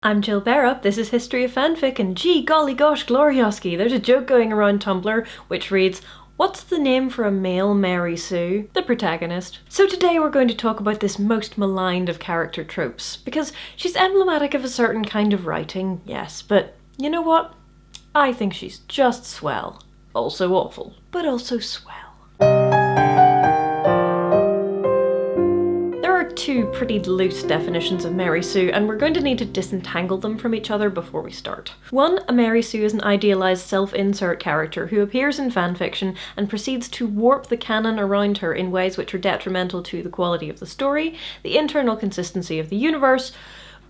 I'm Jill Bearup, this is History of Fanfic, and gee golly gosh glorioski, there's a joke going around Tumblr which reads, "What's the name for a male Mary Sue?" The protagonist. So today we're going to talk about this most maligned of character tropes, because she's emblematic of a certain kind of writing, yes, but you know what? I think she's just swell. Also awful, but also swell. Two pretty loose definitions of Mary Sue, and we're going to need to disentangle them from each other before we start. One, a Mary Sue is an idealized self-insert character who appears in fanfiction and proceeds to warp the canon around her in ways which are detrimental to the quality of the story, the internal consistency of the universe,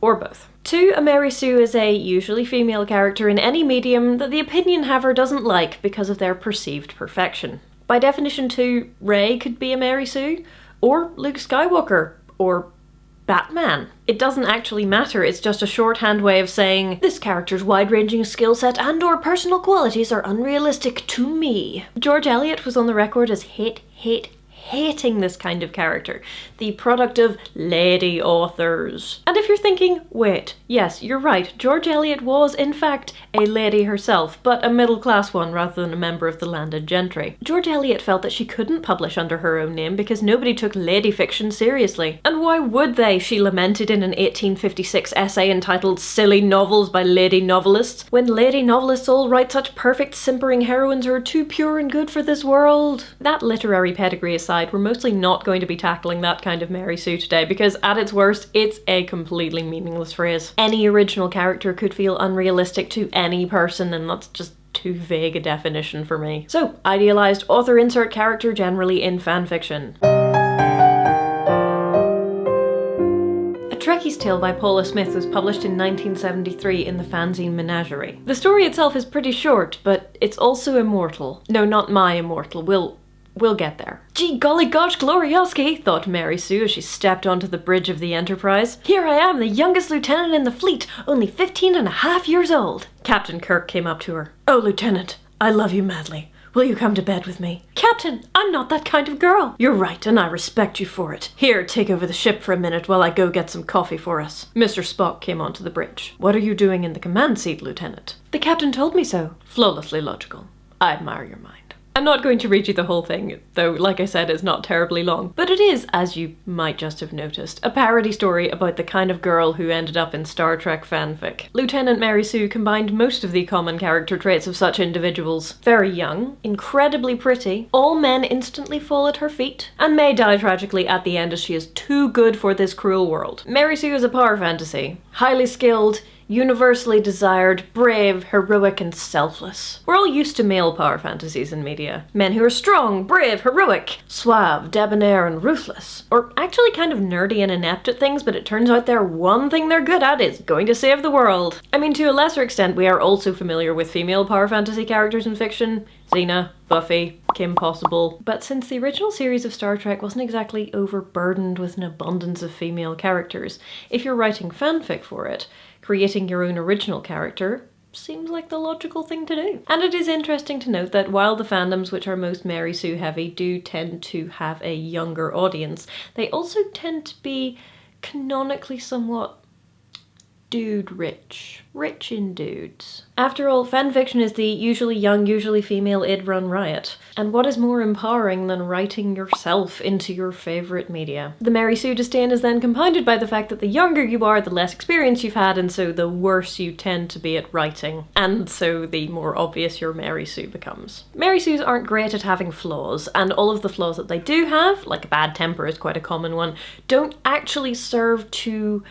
or both. Two, a Mary Sue is a usually female character in any medium that the opinion haver doesn't like because of their perceived perfection. By definition two, Rey could be a Mary Sue, or Luke Skywalker, or Batman. It doesn't actually matter, it's just a shorthand way of saying, this character's wide-ranging skill set and or personal qualities are unrealistic to me. George Eliot was on the record as hating this kind of character, the product of lady authors. And if you're thinking, wait, yes, you're right, George Eliot was in fact a lady herself, but a middle-class one rather than a member of the landed gentry. George Eliot felt that she couldn't publish under her own name because nobody took lady fiction seriously. And why would they, she lamented in an 1856 essay entitled Silly Novels by Lady Novelists, when lady novelists all write such perfect simpering heroines who are too pure and good for this world. That literary pedigree aside, we're mostly not going to be tackling that kind of Mary Sue today because at its worst, it's a completely meaningless phrase. Any original character could feel unrealistic to any person, and that's just too vague a definition for me. So, idealized author insert character generally in fanfiction. A Trekkie's Tale by Paula Smith was published in 1973 in the fanzine Menagerie. The story itself is pretty short, but it's also immortal. No, not my immortal. We'll get there. Gee golly gosh glorioski, thought Mary Sue as she stepped onto the bridge of the Enterprise. Here I am, the youngest lieutenant in the fleet, only 15.5 years old. Captain Kirk came up to her. Oh, Lieutenant, I love you madly. Will you come to bed with me? Captain, I'm not that kind of girl. You're right, and I respect you for it. Here, take over the ship for a minute while I go get some coffee for us. Mr. Spock came onto the bridge. What are you doing in the command seat, Lieutenant? The captain told me so. Flawlessly logical. I admire your mind. I'm not going to read you the whole thing, though, like I said, it's not terribly long. But it is, as you might just have noticed, a parody story about the kind of girl who ended up in Star Trek fanfic. Lieutenant Mary Sue combined most of the common character traits of such individuals. Very young, incredibly pretty, all men instantly fall at her feet, and may die tragically at the end as she is too good for this cruel world. Mary Sue is a power fantasy. Highly skilled, universally desired, brave, heroic, and selfless. We're all used to male power fantasies in media. Men who are strong, brave, heroic, suave, debonair, and ruthless. Or actually kind of nerdy and inept at things, but it turns out their one thing they're good at is going to save the world. I mean, to a lesser extent, we are also familiar with female power fantasy characters in fiction. Xena, Buffy, Kim Possible. But since the original series of Star Trek wasn't exactly overburdened with an abundance of female characters, if you're writing fanfic for it, creating your own original character seems like the logical thing to do. And it is interesting to note that while the fandoms which are most Mary Sue heavy do tend to have a younger audience, they also tend to be canonically somewhat dude rich. Rich in dudes. After all, fanfiction is the usually young, usually female id run riot. And what is more empowering than writing yourself into your favourite media? The Mary Sue disdain is then compounded by the fact that the younger you are, the less experience you've had, and so the worse you tend to be at writing. And so the more obvious your Mary Sue becomes. Mary Sues aren't great at having flaws, and all of the flaws that they do have, like a bad temper is quite a common one, don't actually serve to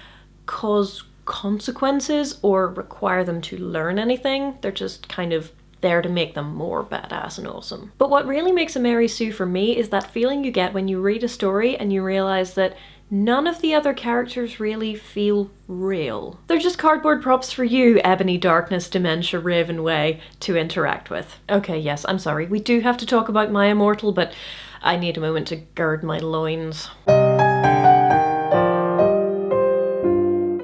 cause consequences or require them to learn anything. They're just kind of there to make them more badass and awesome. But what really makes a Mary Sue for me is that feeling you get when you read a story and you realize that none of the other characters really feel real. They're just cardboard props for you, Ebony, Darkness, Dementia, Raven Way, to interact with. Okay, yes, I'm sorry, we do have to talk about my immortal, but I need a moment to gird my loins.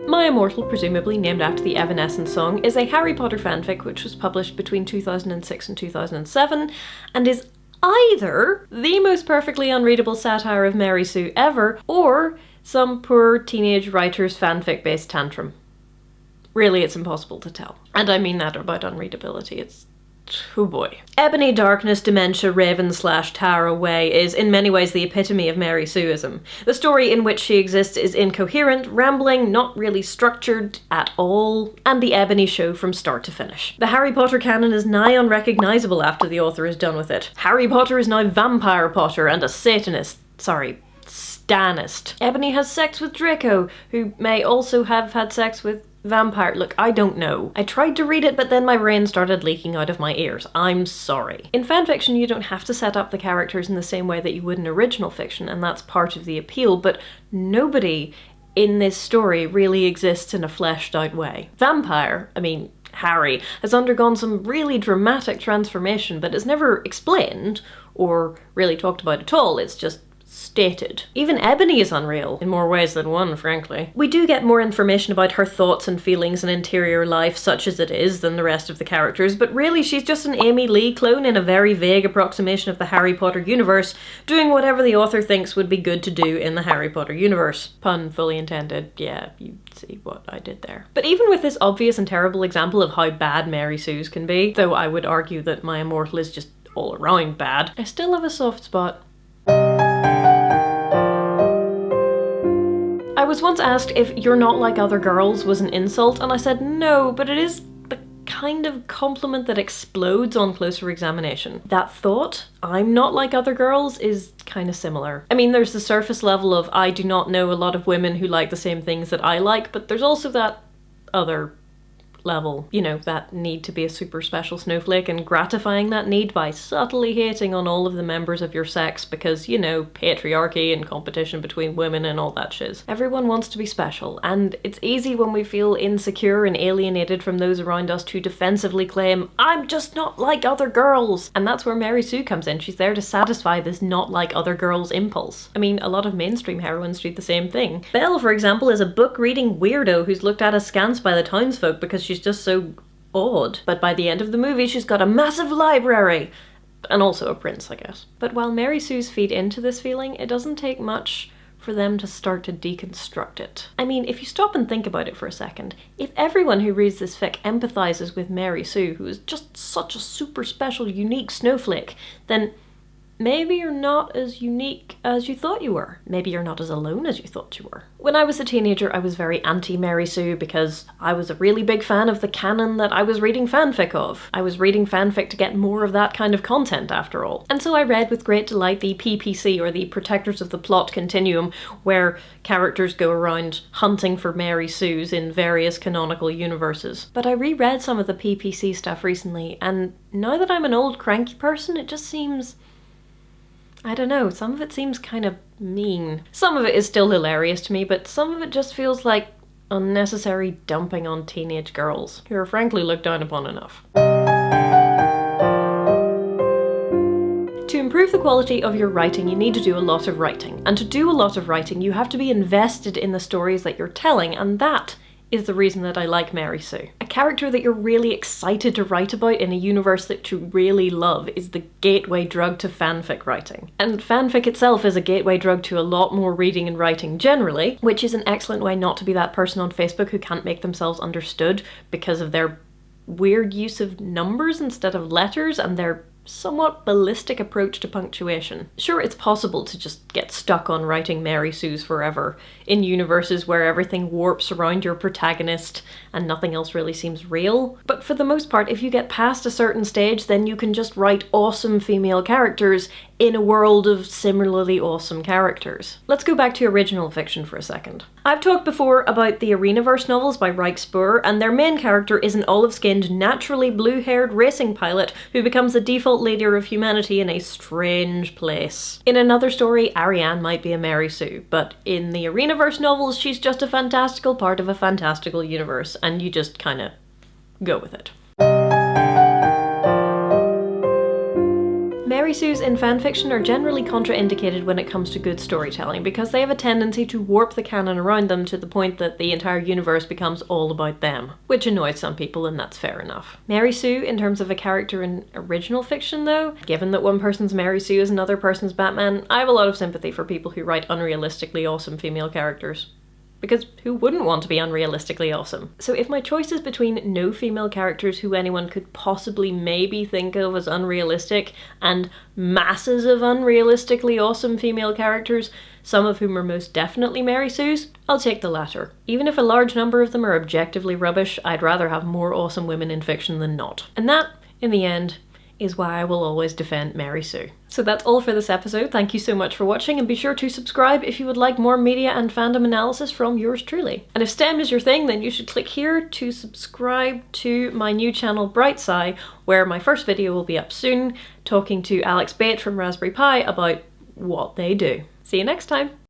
My Immortal, presumably named after the Evanescence song, is a Harry Potter fanfic which was published between 2006 and 2007 and is either the most perfectly unreadable satire of Mary Sue ever or some poor teenage writer's fanfic-based tantrum. Really, it's impossible to tell. And I mean that about unreadability. It's... oh boy. Ebony, Darkness, Dementia, Raven / Tara Way is in many ways the epitome of Mary Sueism. The story in which she exists is incoherent, rambling, not really structured at all, and the Ebony show from start to finish. The Harry Potter canon is nigh unrecognisable after the author is done with it. Harry Potter is now Vampire Potter and a Satanist. Sorry, Stanist. Ebony has sex with Draco, who may also have had sex with Vampire. Look, I don't know. I tried to read it, but then my brain started leaking out of my ears. I'm sorry. In fanfiction, you don't have to set up the characters in the same way that you would in original fiction, and that's part of the appeal, but nobody in this story really exists in a fleshed out way. Harry has undergone some really dramatic transformation, but is never explained or really talked about at all. It's just stated. Even Ebony is unreal, in more ways than one, frankly. We do get more information about her thoughts and feelings and interior life, such as it is, than the rest of the characters, but really she's just an Amy Lee clone in a very vague approximation of the Harry Potter universe, doing whatever the author thinks would be good to do in the Harry Potter universe. Pun fully intended. Yeah, you see what I did there. But even with this obvious and terrible example of how bad Mary Sue's can be, though I would argue that my immortal is just all around bad, I still have a soft spot. I was once asked if "you're not like other girls" was an insult, and I said no, but it is the kind of compliment that explodes on closer examination. That thought, "I'm not like other girls," is kind of similar. I mean, there's the surface level of I do not know a lot of women who like the same things that I like, but there's also that other level, you know, that need to be a super special snowflake and gratifying that need by subtly hating on all of the members of your sex because, you know, patriarchy and competition between women and all that shiz. Everyone wants to be special, and it's easy when we feel insecure and alienated from those around us to defensively claim, "I'm just not like other girls." And that's where Mary Sue comes in. She's there to satisfy this not like other girls impulse. I mean, a lot of mainstream heroines do the same thing. Belle, for example, is a book-reading weirdo who's looked at askance by the townsfolk because she's just so odd. But by the end of the movie, she's got a massive library! And also a prince, I guess. But while Mary Sue's feed into this feeling, it doesn't take much for them to start to deconstruct it. I mean, if you stop and think about it for a second, if everyone who reads this fic empathizes with Mary Sue, who is just such a super special, unique snowflake, then maybe you're not as unique as you thought you were. Maybe you're not as alone as you thought you were. When I was a teenager, I was very anti-Mary Sue because I was a really big fan of the canon that I was reading fanfic of. I was reading fanfic to get more of that kind of content, after all. And so I read with great delight the PPC, or the Protectors of the Plot Continuum, where characters go around hunting for Mary Sues in various canonical universes. But I reread some of the PPC stuff recently, and now that I'm an old cranky person, it just seems... I don't know, some of it seems kind of mean. Some of it is still hilarious to me, but some of it just feels like unnecessary dumping on teenage girls, who are frankly looked down upon enough. To improve the quality of your writing, you need to do a lot of writing. And to do a lot of writing, you have to be invested in the stories that you're telling, and that is the reason that I like Mary Sue. A character that you're really excited to write about in a universe that you really love is the gateway drug to fanfic writing. And fanfic itself is a gateway drug to a lot more reading and writing generally, which is an excellent way not to be that person on Facebook who can't make themselves understood because of their weird use of numbers instead of letters and their somewhat ballistic approach to punctuation. Sure, it's possible to just get stuck on writing Mary Sues forever in universes where everything warps around your protagonist and nothing else really seems real, but for the most part, if you get past a certain stage, then you can just write awesome female characters in a world of similarly awesome characters. Let's go back to original fiction for a second. I've talked before about the Arenaverse novels by Reichsboer, and their main character is an olive-skinned, naturally blue-haired racing pilot who becomes the default leader of humanity in a strange place. In another story, Ariane might be a Mary Sue, but in the Arenaverse novels, she's just a fantastical part of a fantastical universe, and you just kinda go with it. Mary Sues in fanfiction are generally contraindicated when it comes to good storytelling because they have a tendency to warp the canon around them to the point that the entire universe becomes all about them, which annoys some people, and that's fair enough. Mary Sue, in terms of a character in original fiction though, given that one person's Mary Sue is another person's Batman, I have a lot of sympathy for people who write unrealistically awesome female characters. because who wouldn't want to be unrealistically awesome? So if my choice is between no female characters who anyone could possibly maybe think of as unrealistic, and masses of unrealistically awesome female characters, some of whom are most definitely Mary Sue's, I'll take the latter. Even if a large number of them are objectively rubbish, I'd rather have more awesome women in fiction than not. And that, in the end, is why I will always defend Mary Sue. So that's all for this episode. Thank you so much for watching, and be sure to subscribe if you would like more media and fandom analysis from yours truly. And if STEM is your thing, then you should click here to subscribe to my new channel Brightside, where my first video will be up soon, talking to Alex Bate from Raspberry Pi about what they do. See you next time!